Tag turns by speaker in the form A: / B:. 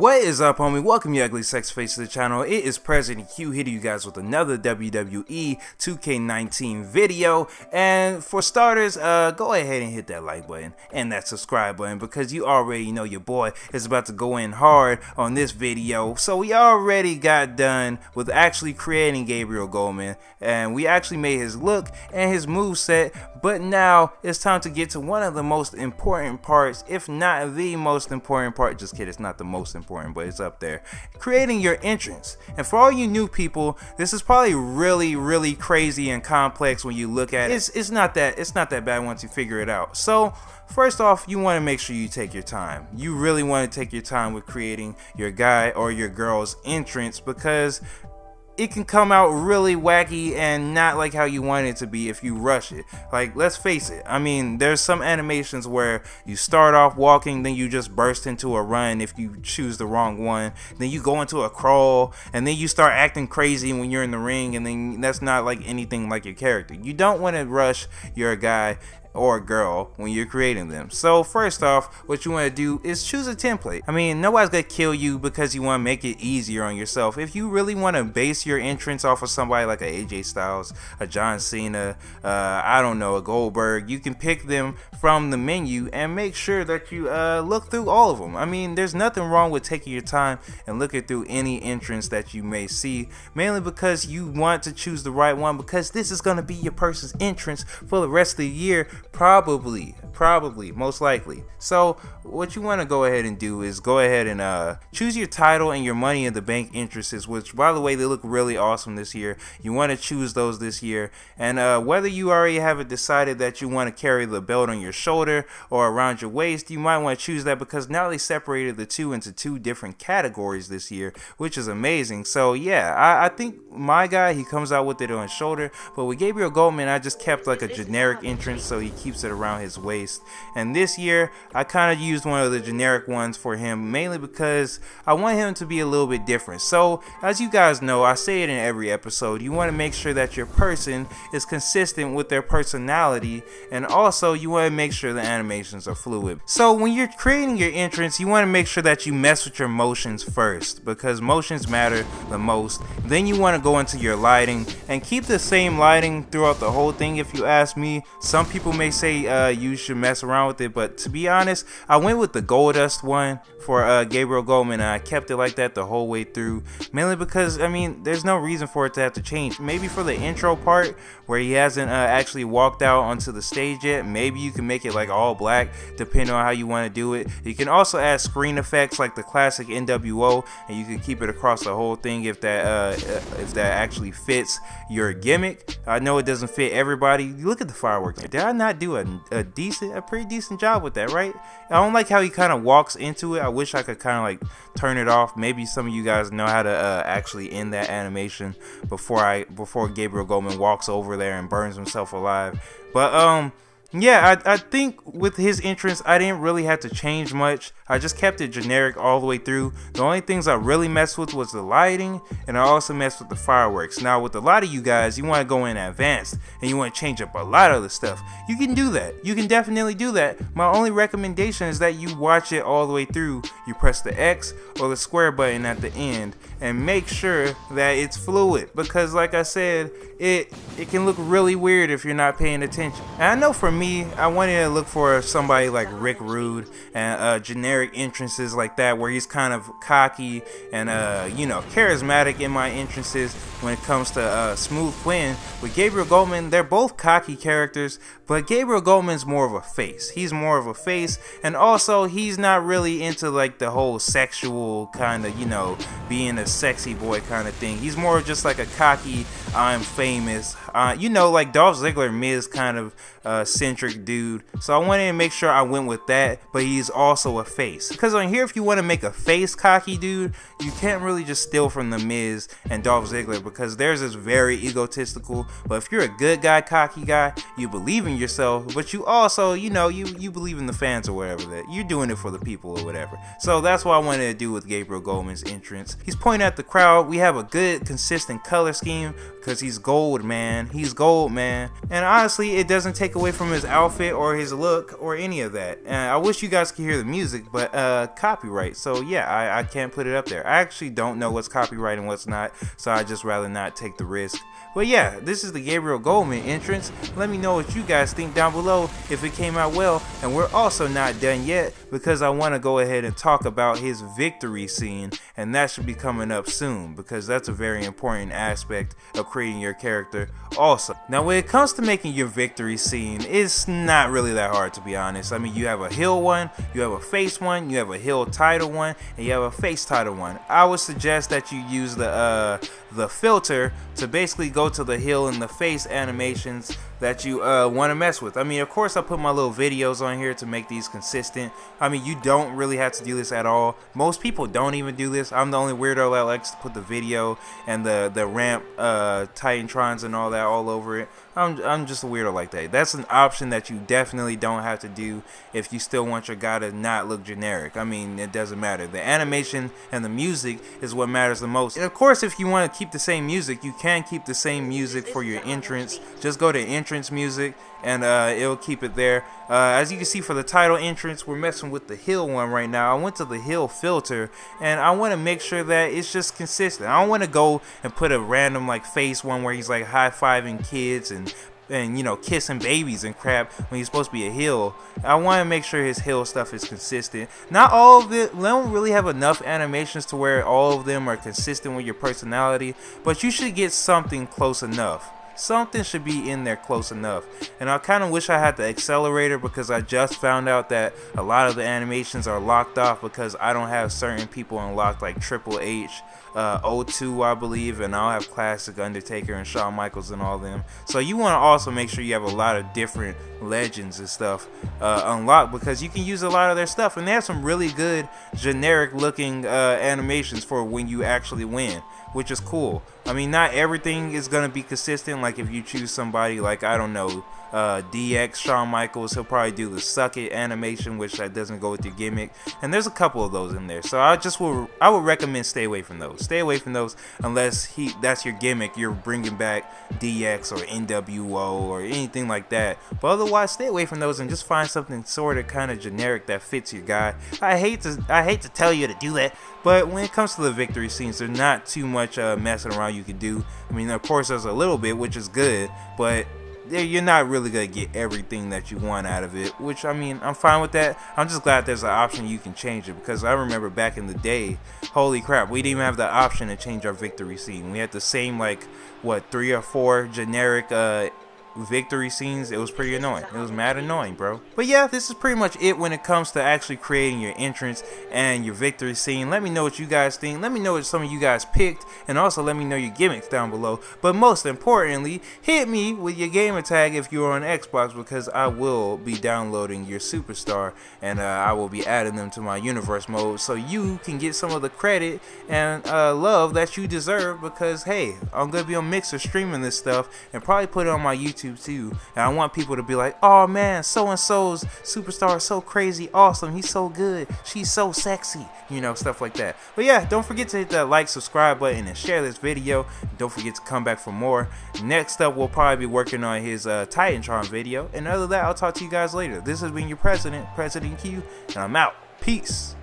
A: What is up, homie? Welcome, you ugly sex face, to the channel. It is President Q hitting you guys with another WWE 2K19 video. And for starters, go ahead and hit that like button and that subscribe button, because you already know your boy is about to go in hard on this video. So we already got done with actually creating Gabriel Goldman, and we actually made his look and his moveset. But now it's time to get to one of the most important parts, if not the most important part. Just kidding, it's not the most important, but it's up there. Creating your entrance. And for all you new people, this is probably really crazy and complex when you look at it. It's not that bad once you figure it out. So first off, you want to make sure you take your time. You really want to take your time with creating your guy or your girl's entrance, because it can come out really wacky and not like how you want it to be if you rush it. Like, let's face it, I mean, there's some animations where you start off walking, then you just burst into a run if you choose the wrong one, then you go into a crawl, and then you start acting crazy when you're in the ring, and then that's not like anything like your character. You don't want to rush your guy or girl when you're creating them. So first off, what you want to do is choose a template. I mean, nobody's gonna kill you because you want to make it easier on yourself. If you really want to base your entrance off of somebody like a AJ Styles, a John Cena, I don't know, a Goldberg, you can pick them from the menu and make sure that you look through all of them. I mean, there's nothing wrong with taking your time and looking through any entrance that you may see, mainly because you want to choose the right one, because this is going to be your person's entrance for the rest of the year, probably, most likely. So what you want to go ahead and do is go ahead and choose your title and your Money in the Bank entrances, which, by the way, they look really awesome this year. You want to choose those this year. And whether you already have it decided that you want to carry the belt on your shoulder or around your waist, you might want to choose that, because now they separated the two into two different categories this year, which is amazing. So yeah, I think my guy, he comes out with it on his shoulder, but with Gabriel Goldman, I just kept like a generic entrance, so he keeps it around his waist. And this year I kind of used one of the generic ones for him, mainly because I want him to be a little bit different. So as you guys know, I say it in every episode, you want to make sure that your person is consistent with their personality, and also you want to make sure the animations are fluid. So when you're creating your entrance, you want to make sure that you mess with your motions first, because motions matter the most. Then you want to go into your lighting and keep the same lighting throughout the whole thing. If you ask me, some people may say you should mess around with it, but to be honest, I went with the Goldust one for Gabriel Goldman, and I kept it like that the whole way through, mainly because, I mean, there's no reason for it to have to change. Maybe for the intro part where he hasn't actually walked out onto the stage yet, maybe you can make it like all black, depending on how you want to do it. You can also add screen effects like the classic NWO, and you can keep it across the whole thing if that actually fits your gimmick. I know it doesn't fit everybody. Look at the fireworks. Did I not do a pretty decent job with that, right? I don't like how he kind of walks into it. I wish I could kind of like turn it off. Maybe some of you guys know how to actually end that animation before Gabriel Goldman walks over there and burns himself alive. But yeah, I think with his entrance, I didn't really have to change much. I just kept it generic all the way through. The only things I really messed with was the lighting, and I also messed with the fireworks. Now, with a lot of you guys, you want to go in advanced, and you want to change up a lot of the stuff. You can do that. You can definitely do that. My only recommendation is that you watch it all the way through. You press the X or the square button at the end, and make sure that it's fluid, because like I said, it can look really weird if you're not paying attention. And I know for me, I wanted to look for somebody like Rick Rude and generic entrances like that, where he's kind of cocky and you know, charismatic in my entrances. When it comes to Smooth Quinn with Gabriel Goldman, they're both cocky characters, but Gabriel Goldman's more of a face. He's more of a face, and also he's not really into like the whole sexual kind of, you know, being a sexy boy kind of thing. He's more just like a cocky, I'm famous, you know, like Dolph Ziggler, Miz kind of centric dude. So I wanted to make sure I went with that, but he's also a face, because on here, if you want to make a face cocky dude, you can't really just steal from the Miz and Dolph Ziggler, because theirs is very egotistical. But if you're a good guy, cocky guy, you believe in yourself, but you also, you know, you believe in the fans or whatever, that you're doing it for the people or whatever. So that's what I wanted to do with Gabriel Goldman's entrance. He's pointing at the crowd. We have a good consistent color scheme, because he's gold, man. He's gold, man. And honestly, it doesn't take away from his his outfit or his look or any of that. And I wish you guys could hear the music, but copyright. So yeah, I can't put it up there. I actually don't know what's copyright and what's not, so I just rather not take the risk. But yeah, this is the Gabriel Goldman entrance. Let me know what you guys think down below if it came out well. And we're also not done yet, because I want to go ahead and talk about his victory scene, and that should be coming up soon, because that's a very important aspect of creating your character also. Now when it comes to making your victory scene, it's not really that hard, to be honest. I mean, you have a heel one, you have a face one, you have a heel title one, and you have a face title one. I would suggest that you use the filter to basically go to the heel and the face animations that you want to mess with. I mean, of course I put my little videos on here to make these consistent. I mean, you don't really have to do this at all. Most people don't even do this. I'm the only weirdo that likes to put the video and the ramp Titantrons and all that all over it. I'm just a weirdo like that. That's an option that you definitely don't have to do if you still want your guy to not look generic. I mean, it doesn't matter. The animation and the music is what matters the most. And of course, if you want to keep the same music, you can keep the same music for your entrance. Just go to entrance music and it'll keep it there. As you can see, for the title entrance, we're messing with the heel one right now. I went to the heel filter and I want to make sure that it's just consistent. I don't want to go and put a random like face one where he's like high-fiving kids and you know, kissing babies and crap when he's supposed to be a heel. I want to make sure his heel stuff is consistent. Not all of it, they don't really have enough animations to where all of them are consistent with your personality, but you should get something close enough. Something should be in there close enough. And I kind of wish I had the accelerator, because I just found out that a lot of the animations are locked off because I don't have certain people unlocked, like Triple H, O2 I believe, and I'll have Classic, Undertaker, and Shawn Michaels and all them. So you want to also make sure you have a lot of different legends and stuff unlocked, because you can use a lot of their stuff, and they have some really good generic looking animations for when you actually win, which is cool. I mean, not everything is going to be consistent. Like if you choose somebody like, I don't know, DX, Shawn Michaels, he'll probably do the suck it animation, which that doesn't go with your gimmick, and there's a couple of those in there. So I would recommend stay away from those. Stay away from those unless that's your gimmick, you're bringing back DX or NWO or anything like that. But otherwise, stay away from those and just find something sort of kind of generic that fits your guy. I hate to tell you to do that, but when it comes to the victory scenes, there's not too much messing around you can do. I mean, of course there's a little bit, which is good, but you're not really gonna get everything that you want out of it, which, I mean, I'm fine with that. I'm just glad there's an option you can change it, because I remember back in the day, holy crap, we didn't even have the option to change our victory scene. We had the same, like, what, 3 or 4 generic victory scenes. It was pretty annoying. It was mad annoying, bro. But yeah, this is pretty much it when it comes to actually creating your entrance and your victory scene. Let me know what you guys think. Let me know what some of you guys picked, and also let me know your gimmicks down below. But most importantly, hit me with your gamer tag if you're on Xbox, because I will be downloading your superstar, and I will be adding them to my universe mode, so you can get some of the credit and love that you deserve, because hey, I'm gonna be on Mixer streaming this stuff and probably put it on my YouTube too, and I want people to be like, oh man, so and so's superstar is so crazy awesome, he's so good, she's so sexy, you know, stuff like that. But yeah, don't forget to hit that like, subscribe button, and share this video. Don't forget to come back for more. Next up, we'll probably be working on his Titantron video, and other than that, I'll talk to you guys later. This has been your President Q, and I'm out. Peace.